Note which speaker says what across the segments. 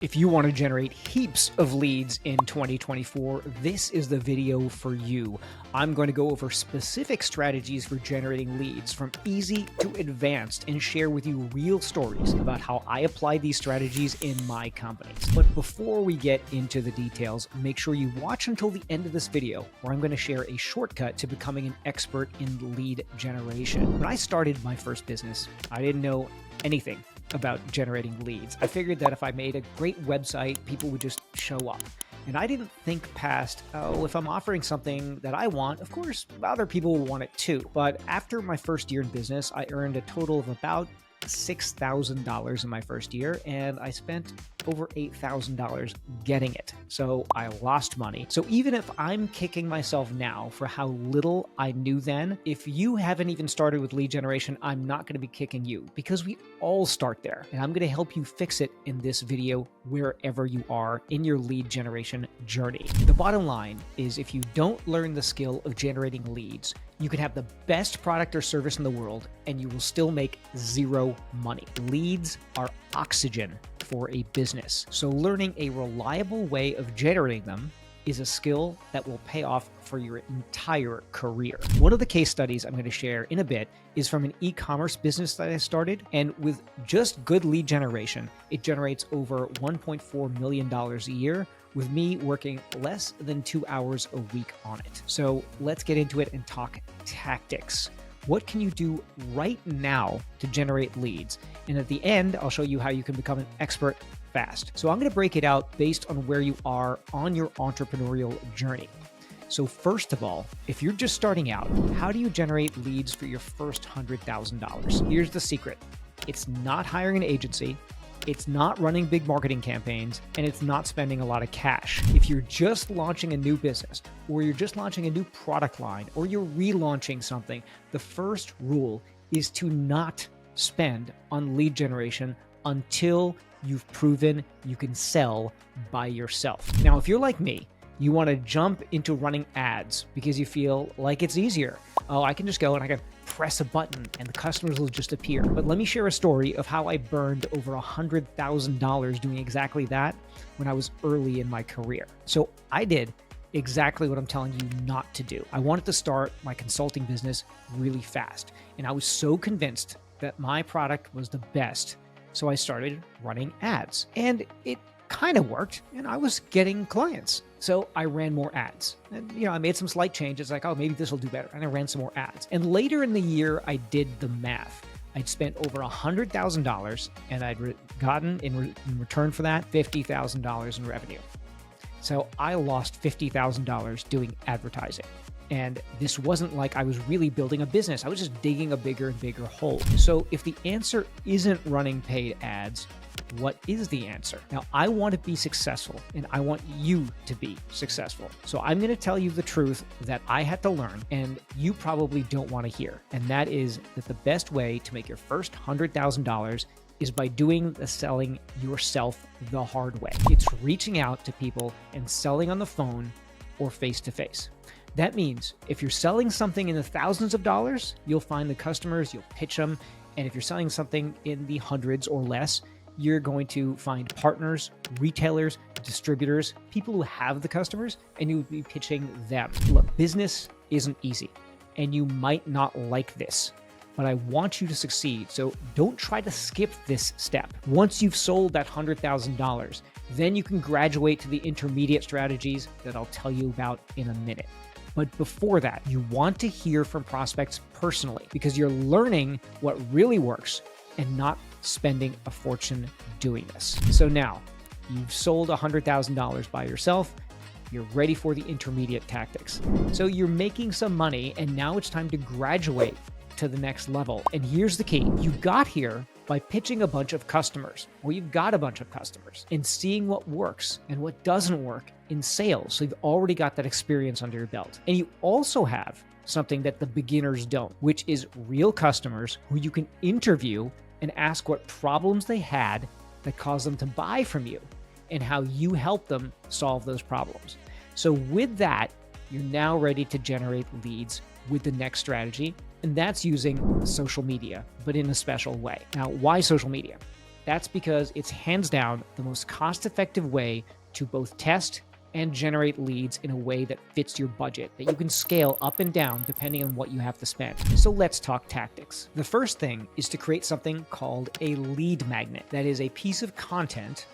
Speaker 1: If you want to generate heaps of leads in 2024, this is the video for you. I'm going to go over specific strategies for generating leads from easy to advanced and share with you real stories about how I apply these strategies in my companies. But before we get into the details, make sure you watch until the end of this video where I'm going to share a shortcut to becoming an expert in lead generation. When I started my first business, I didn't know anything about generating leads. I figured that if I made a great website, people would just show up. And I didn't think past, oh, if I'm offering something that I want, of course, other people will want it too. But after my first year in business, I earned a total of about $6,000 in my first year, and I spent over $8,000 getting it. So I lost money. So even if I'm kicking myself now for how little I knew then, if you haven't even started with lead generation, I'm not going to be kicking you because we all start there. And I'm going to help you fix it in this video wherever you are in your lead generation journey. The bottom line is if you don't learn the skill of generating leads, you can have the best product or service in the world and you will still make zero money. Leads are oxygen for a business. So learning a reliable way of generating them is a skill that will pay off for your entire career. One of the case studies I'm going to share in a bit is from an e-commerce business that I started, and with just good lead generation, it generates over $1.4 million a year with me working less than 2 hours a week on it. So let's get into it and talk tactics. What can you do right now to generate leads? And at the end, I'll show you how you can become an expert fast. So I'm going to break it out based on where you are on your entrepreneurial journey. So first of all, if you're just starting out, how do you generate leads for your first $100,000? Here's the secret. It's not hiring an agency. It's not running big marketing campaigns, and it's not spending a lot of cash. If you're just launching a new business, or you're just launching a new product line, or you're relaunching something, the first rule is to not spend on lead generation until you've proven you can sell by yourself. Now, if you're like me, you want to jump into running ads because you feel like it's easier. Oh, I can just go and I can press a button and the customers will just appear. But let me share a story of how I burned over $100,000 doing exactly that when I was early in my career. So I did exactly what I'm telling you not to do. I wanted to start my consulting business really fast. And I was so convinced that my product was the best. So I started running ads and it kind of worked and I was getting clients. So I ran more ads and, I made some slight changes like, oh, maybe this will do better. And I ran some more ads. And later in the year, I did the math. I'd spent over $100,000 and I'd gotten in return for that $50,000 in revenue. So I lost $50,000 doing advertising. And this wasn't like I was really building a business. I was just digging a bigger and bigger hole. So if the answer isn't running paid ads, what is the answer? Now, I want to be successful and I want you to be successful. So I'm going to tell you the truth that I had to learn and you probably don't want to hear. And that is that the best way to make your first $100,000 is by doing the selling yourself the hard way. It's reaching out to people and selling on the phone or face-to-face. That means if you're selling something in the thousands of dollars, you'll find the customers, you'll pitch them. And if you're selling something in the hundreds or less, you're going to find partners, retailers, distributors, people who have the customers, and you'll be pitching them. Look, business isn't easy, and you might not like this, but I want you to succeed. So don't try to skip this step. Once you've sold that $100,000, then you can graduate to the intermediate strategies that I'll tell you about in a minute. But before that, you want to hear from prospects personally because you're learning what really works and not spending a fortune doing this. So now you've sold $100,000 by yourself. You're ready for the intermediate tactics. So you're making some money and now it's time to graduate to the next level. And here's the key. You got here by pitching a bunch of customers, or you've got a bunch of customers, and seeing what works and what doesn't work in sales. So you've already got that experience under your belt. And you also have something that the beginners don't, which is real customers who you can interview and ask what problems they had that caused them to buy from you and how you help them solve those problems. So with that, you're now ready to generate leads with the next strategy, and that's using social media, but in a special way. Now, why social media? That's because it's hands down the most cost-effective way to both test and generate leads in a way that fits your budget, that you can scale up and down depending on what you have to spend. So let's talk tactics. The first thing is to create something called a lead magnet. That is a piece of content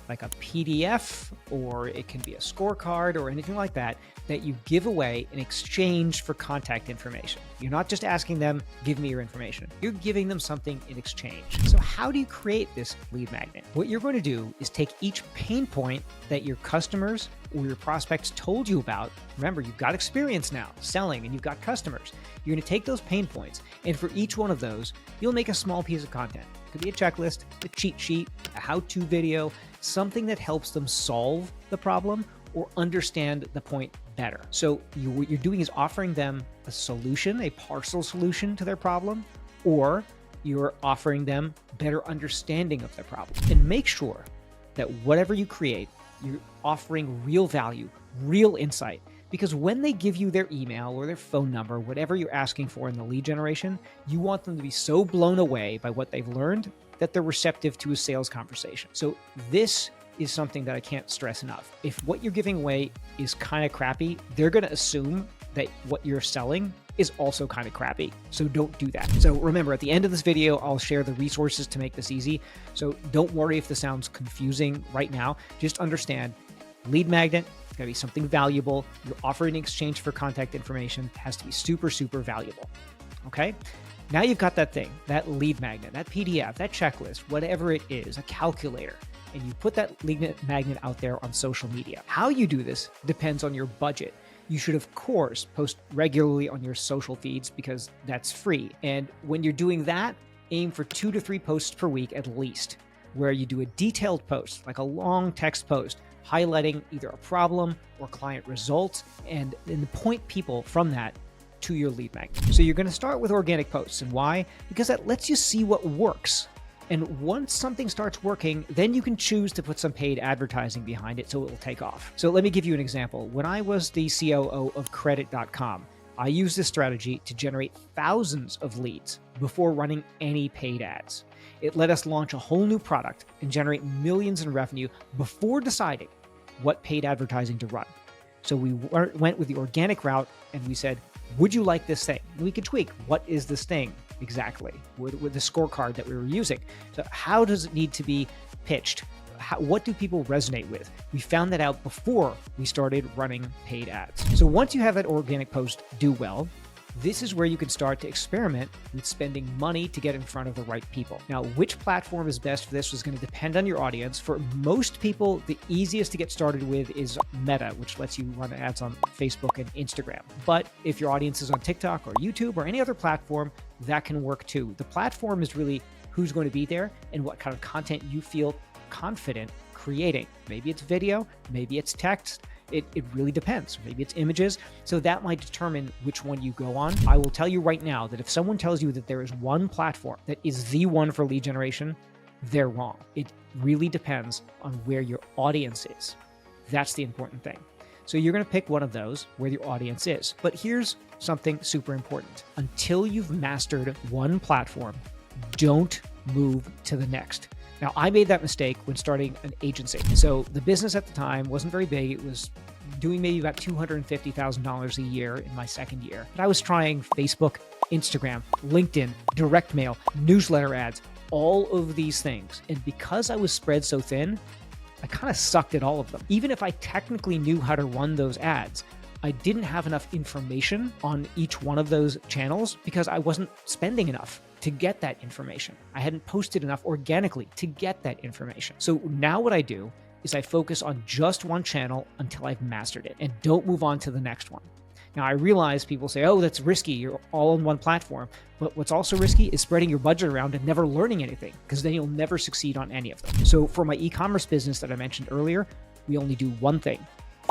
Speaker 1: like a PDF, or it can be a scorecard or anything like that, that you give away in exchange for contact information. You're not just asking them, give me your information. You're giving them something in exchange. So how do you create this lead magnet? What you're going to do is take each pain point that your customers or your prospects told you about. Remember, you've got experience now selling and you've got customers. You're going to take those pain points, and for each one of those, you'll make a small piece of content. It could be a checklist, a cheat sheet, a how-to video, something that helps them solve the problem or understand the point better. So what you're doing is offering them a solution, a partial solution to their problem, or you're offering them better understanding of their problem. And make sure that whatever you create, you're offering real value, real insight. Because when they give you their email or their phone number, whatever you're asking for in the lead generation, you want them to be so blown away by what they've learned that they're receptive to a sales conversation. So this is something that I can't stress enough. If what you're giving away is kind of crappy, they're going to assume that what you're selling is also kind of crappy. So don't do that. So remember, at the end of this video, I'll share the resources to make this easy. So don't worry if this sounds confusing right now. Just understand, lead magnet, it's got to be something valuable. You're offering in exchange for contact information. It has to be super, super valuable. Okay? Now you've got that thing, that lead magnet, that PDF, that checklist, whatever it is, a calculator, and you put that lead magnet out there on social media. How you do this depends on your budget. You should, of course, post regularly on your social feeds because that's free. And when you're doing that, aim for 2 to 3 posts per week at least, where you do a detailed post, like a long text post, highlighting either a problem or client results, and then point people from that to your lead magnet. So you're going to start with organic posts. And why? Because that lets you see what works. And once something starts working, then you can choose to put some paid advertising behind it so it will take off. So let me give you an example. When I was the COO of Credit.com, I used this strategy to generate thousands of leads before running any paid ads. It let us launch a whole new product and generate millions in revenue before deciding what paid advertising to run. So we went with the organic route and we said, would you like this thing? And we could tweak, what is this thing exactly with the scorecard that we were using? So how does it need to be pitched? What do people resonate with? We found that out before we started running paid ads. So once you have that organic post do well, this is where you can start to experiment with spending money to get in front of the right people. Now, which platform is best for this is going to depend on your audience. For most people, the easiest to get started with is Meta, which lets you run ads on Facebook and Instagram. But if your audience is on TikTok or YouTube or any other platform, that can work too. The platform is really who's going to be there and what kind of content you feel confident creating. Maybe it's video, maybe it's text. It really depends. Maybe it's images. So that might determine which one you go on. I will tell you right now that if someone tells you that there is one platform that is the one for lead generation, they're wrong. It really depends on where your audience is. That's the important thing. So you're going to pick one of those where your audience is. But here's something super important. Until you've mastered one platform, don't move to the next. Now, I made that mistake when starting an agency. So the business at the time wasn't very big. It was doing maybe about $250,000 a year in my second year. But I was trying Facebook, Instagram, LinkedIn, direct mail, newsletter ads, all of these things. And because I was spread so thin, I kind of sucked at all of them. Even if I technically knew how to run those ads, I didn't have enough information on each one of those channels because I wasn't spending enough to get that information. I hadn't posted enough organically to get that information. So now what I do is I focus on just one channel until I've mastered it and don't move on to the next one. Now I realize people say, oh, that's risky. You're all on one platform. But what's also risky is spreading your budget around and never learning anything, because then you'll never succeed on any of them. So for my e-commerce business that I mentioned earlier, we only do one thing: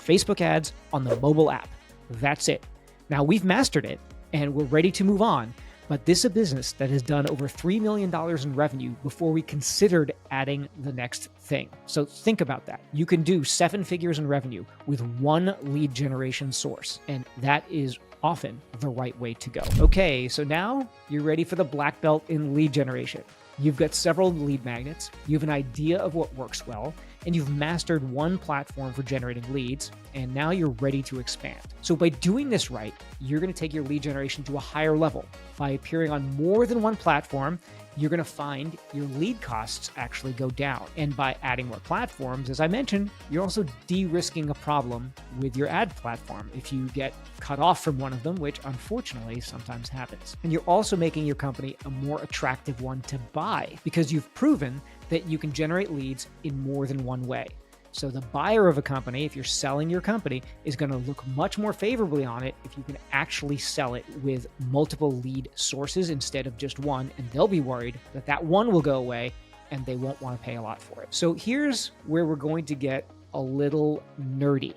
Speaker 1: Facebook ads on the mobile app. That's it. Now we've mastered it and we're ready to move on. But this is a business that has done over $3 million in revenue before we considered adding the next thing. So think about that. You can do 7 figures in revenue with one lead generation source, and that is often the right way to go. Okay, so now you're ready for the black belt in lead generation. You've got several lead magnets, you have an idea of what works well, and you've mastered one platform for generating leads, and now you're ready to expand. So by doing this right, you're going to take your lead generation to a higher level. By appearing on more than one platform, you're going to find your lead costs actually go down. And by adding more platforms, as I mentioned, you're also de-risking a problem with your ad platform if you get cut off from one of them, which unfortunately sometimes happens. And you're also making your company a more attractive one to buy because you've proven that you can generate leads in more than one way. So the buyer of a company, if you're selling your company, is going to look much more favorably on it if you can actually sell it with multiple lead sources instead of just one, and they'll be worried that that one will go away and they won't want to pay a lot for it. So here's where we're going to get a little nerdy.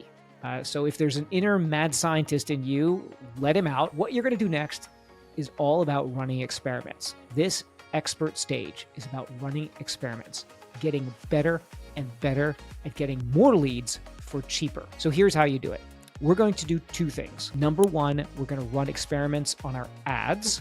Speaker 1: So if there's an inner mad scientist in you, let him out. What you're going to do next is all about running experiments. This expert stage is about running experiments, getting better and better at getting more leads for cheaper. So here's how you do it. We're going to do two things. Number one, we're going to run experiments on our ads.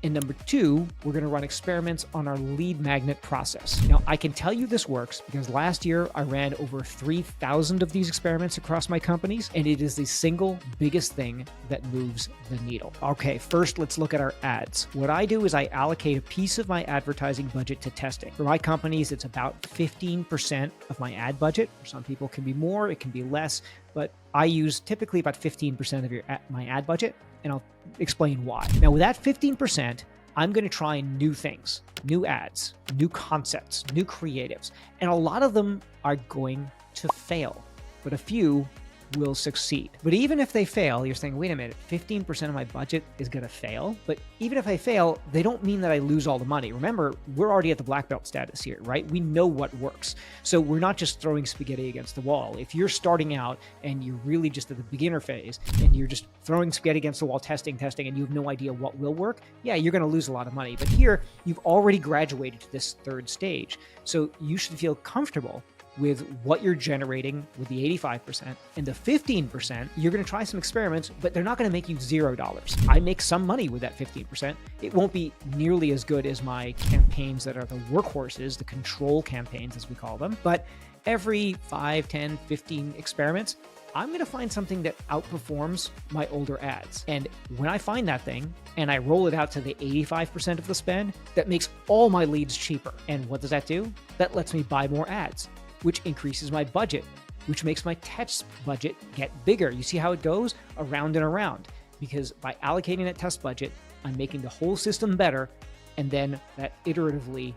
Speaker 1: And number two, we're going to run experiments on our lead magnet process. Now, I can tell you this works because last year I ran over 3,000 of these experiments across my companies, and it is the single biggest thing that moves the needle. Okay, first let's look at our ads. What I do is I allocate a piece of my advertising budget to testing. For my companies, it's about 15% of my ad budget. For some people, it can be more, it can be less, but I use typically about 15% of my ad budget, and I'll explain why. Now, with that 15%, I'm going to try new things, new ads, new concepts, new creatives, and a lot of them are going to fail, but a few will succeed. But even if they fail, you're saying, wait a minute, 15% of my budget is going to fail. But even if I fail, they don't mean that I lose all the money. Remember, we're already at the black belt status here, right? We know what works. So we're not just throwing spaghetti against the wall. If you're starting out and you're really just at the beginner phase and you're just throwing spaghetti against the wall, testing, and you have no idea what will work, yeah, you're going to lose a lot of money. But here, you've already graduated to this third stage. So you should feel comfortable with what you're generating with the 85%, and the 15%, you're going to try some experiments, but they're not going to make you $0. I make some money with that 15%. It won't be nearly as good as my campaigns that are the workhorses, the control campaigns as we call them, but every 5, 10, 15 experiments, I'm going to find something that outperforms my older ads. And when I find that thing and I roll it out to the 85% of the spend, that makes all my leads cheaper. And what does that do? That lets me buy more ads, which increases my budget, which makes my test budget get bigger. You see how it goes around and around, because by allocating that test budget, I'm making the whole system better, and then that iteratively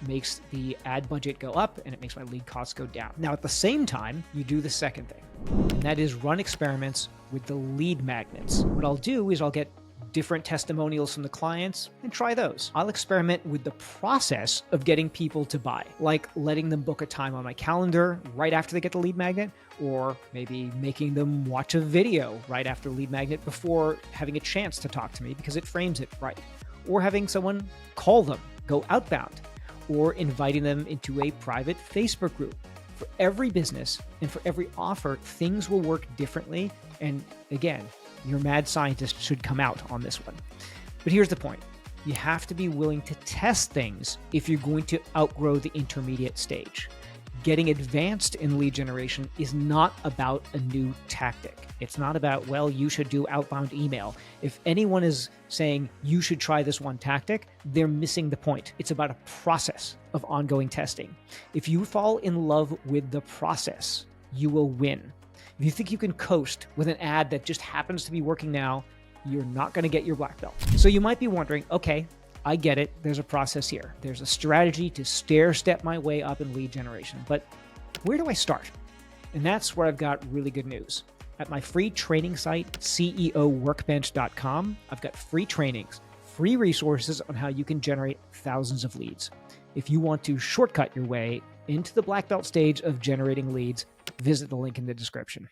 Speaker 1: makes the ad budget go up and it makes my lead costs go down. Now, at the same time, you do the second thing, and that is run experiments with the lead magnets. What I'll do is I'll get different testimonials from the clients and try those. I'll experiment with the process of getting people to buy, like letting them book a time on my calendar right after they get the lead magnet, or maybe making them watch a video right after lead magnet before having a chance to talk to me because it frames it right, or having someone call them, go outbound, or inviting them into a private Facebook group. For every business and for every offer, things will work differently. And again, your mad scientist should come out on this one. But here's the point. You have to be willing to test things if you're going to outgrow the intermediate stage. Getting advanced in lead generation is not about a new tactic. It's not about, well, you should do outbound email. If anyone is saying you should try this one tactic, they're missing the point. It's about a process of ongoing testing. If you fall in love with the process, you will win. If you think you can coast with an ad that just happens to be working now, you're not going to get your black belt. So you might be wondering, okay, I get it. There's a process here. There's a strategy to stair-step my way up in lead generation, but where do I start? And that's where I've got really good news. At my free training site, ceoworkbench.com, I've got free trainings, free resources on how you can generate thousands of leads. If you want to shortcut your way into the black belt stage of generating leads, visit the link in the description.